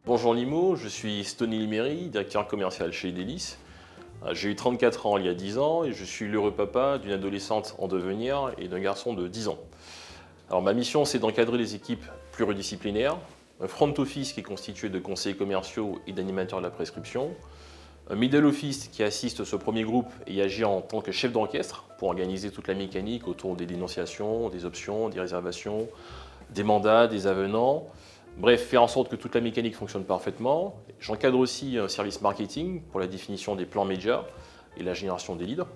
Bonjour Limo, je suis Stony Liméry, directeur commercial chez Edelis. J'ai eu 34 ans il y a 10 ans et je suis l'heureux papa d'une adolescente en devenir et d'un garçon de 10 ans. Alors ma mission, c'est d'encadrer les équipes pluridisciplinaires, un front office qui est constitué de conseillers commerciaux et d'animateurs de la prescription, un middle office qui assiste ce premier groupe et agit en tant que chef d'orchestre pour organiser toute la mécanique autour des dénonciations, des options, des réservations, des mandats, des avenants. Bref, faire en sorte que toute la mécanique fonctionne parfaitement. J'encadre aussi un service marketing pour la définition des plans médias et la génération des leads.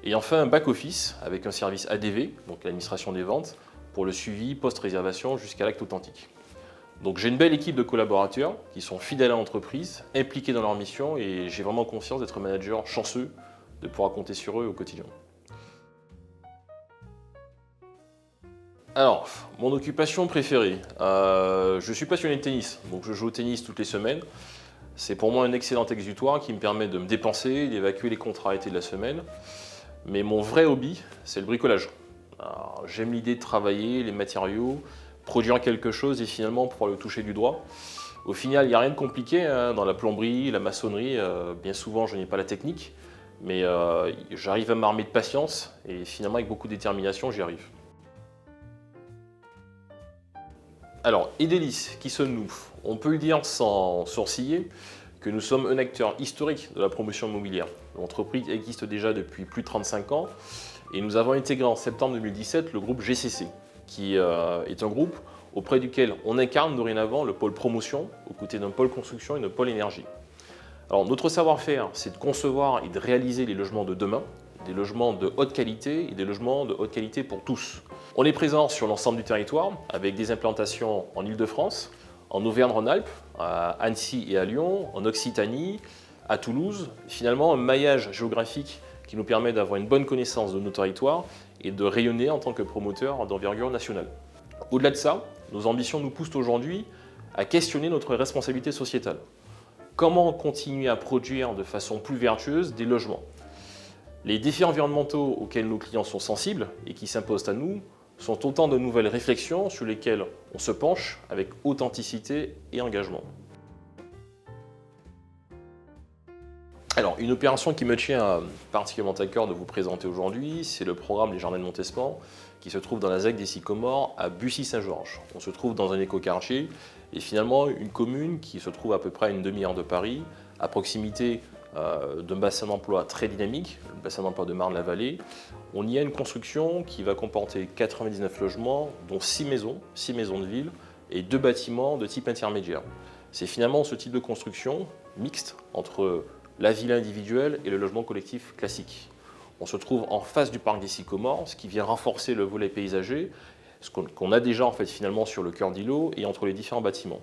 Et enfin, un back-office avec un service ADV, donc l'administration des ventes, pour le suivi post-réservation jusqu'à l'acte authentique. Donc j'ai une belle équipe de collaborateurs qui sont fidèles à l'entreprise, impliqués dans leur mission et j'ai vraiment confiance d'être un manager chanceux de pouvoir compter sur eux au quotidien. Alors, mon occupation préférée. Je suis passionné de tennis, donc je joue au tennis toutes les semaines. C'est pour moi un excellent exutoire qui me permet de me dépenser, d'évacuer les contrariétés de la semaine. Mais mon vrai hobby, c'est le bricolage. J'aime l'idée de travailler les matériaux, produire quelque chose et finalement pouvoir le toucher du doigt. Au final, il n'y a rien de compliqué hein, dans la plomberie, la maçonnerie. Bien souvent, je n'ai pas la technique, mais j'arrive à m'armer de patience et finalement, avec beaucoup de détermination, j'y arrive. Alors, Edelis, qui sommes-nous? On peut le dire sans sourciller que nous sommes un acteur historique de la promotion immobilière. L'entreprise existe déjà depuis plus de 35 ans et nous avons intégré en septembre 2017 le groupe GCC, qui est un groupe auprès duquel on incarne dorénavant le pôle promotion aux côtés d'un pôle construction et d'un pôle énergie. Alors, notre savoir-faire, c'est de concevoir et de réaliser les logements de demain, des logements de haute qualité et des logements de haute qualité pour tous. On est présent sur l'ensemble du territoire avec des implantations en Île-de-France, en Auvergne-Rhône-Alpes, à Annecy et à Lyon, en Occitanie, à Toulouse. Finalement, un maillage géographique qui nous permet d'avoir une bonne connaissance de nos territoires et de rayonner en tant que promoteur d'envergure nationale. Au-delà de ça, nos ambitions nous poussent aujourd'hui à questionner notre responsabilité sociétale. Comment continuer à produire de façon plus vertueuse des logements? Les défis environnementaux auxquels nos clients sont sensibles et qui s'imposent à nous sont autant de nouvelles réflexions sur lesquelles on se penche avec authenticité et engagement. Alors, une opération qui me tient particulièrement à cœur de vous présenter aujourd'hui, c'est le programme des Jardins de Montespan qui se trouve dans la ZEC des Sycomores à Bussy-Saint-Georges. On se trouve dans un écoquartier et finalement une commune qui se trouve à peu près à une demi-heure de Paris, à proximité d'un bassin d'emploi très dynamique, le bassin d'emploi de Marne-la-Vallée. On y a une construction qui va comporter 99 logements, dont 6 maisons de ville et 2 bâtiments de type intermédiaire. C'est finalement ce type de construction mixte entre la villa individuelle et le logement collectif classique. On se trouve en face du parc des Sycomores, ce qui vient renforcer le volet paysager, ce qu'on a déjà en fait finalement sur le cœur d'îlot et entre les différents bâtiments.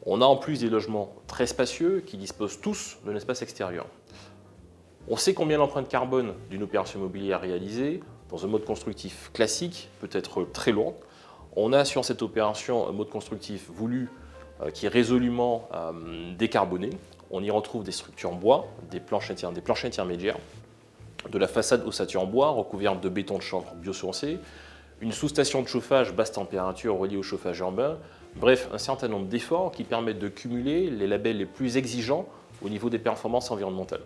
On a en plus des logements très spacieux qui disposent tous d'un espace extérieur. On sait combien l'empreinte carbone d'une opération immobilière réalisée dans un mode constructif classique peut être très lourde. On a sur cette opération un mode constructif voulu qui est résolument décarboné. On y retrouve des structures en bois, des planches intermédiaires, de la façade ossature en bois recouverte de béton de chanvre biosourcé, une sous-station de chauffage basse température reliée au chauffage urbain, bref, un certain nombre d'efforts qui permettent de cumuler les labels les plus exigeants au niveau des performances environnementales.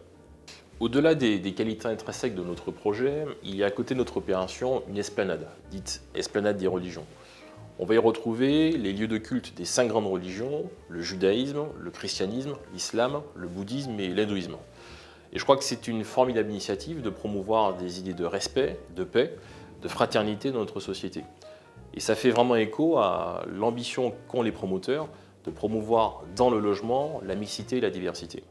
Au-delà des qualités intrinsèques de notre projet, il y a à côté de notre opération une esplanade, dite esplanade des religions. On va y retrouver les lieux de culte des 5 grandes religions, le judaïsme, le christianisme, l'islam, le bouddhisme et l'hindouisme. Et je crois que c'est une formidable initiative de promouvoir des idées de respect, de paix, de fraternité dans notre société. Et ça fait vraiment écho à l'ambition qu'ont les promoteurs de promouvoir dans le logement la mixité et la diversité.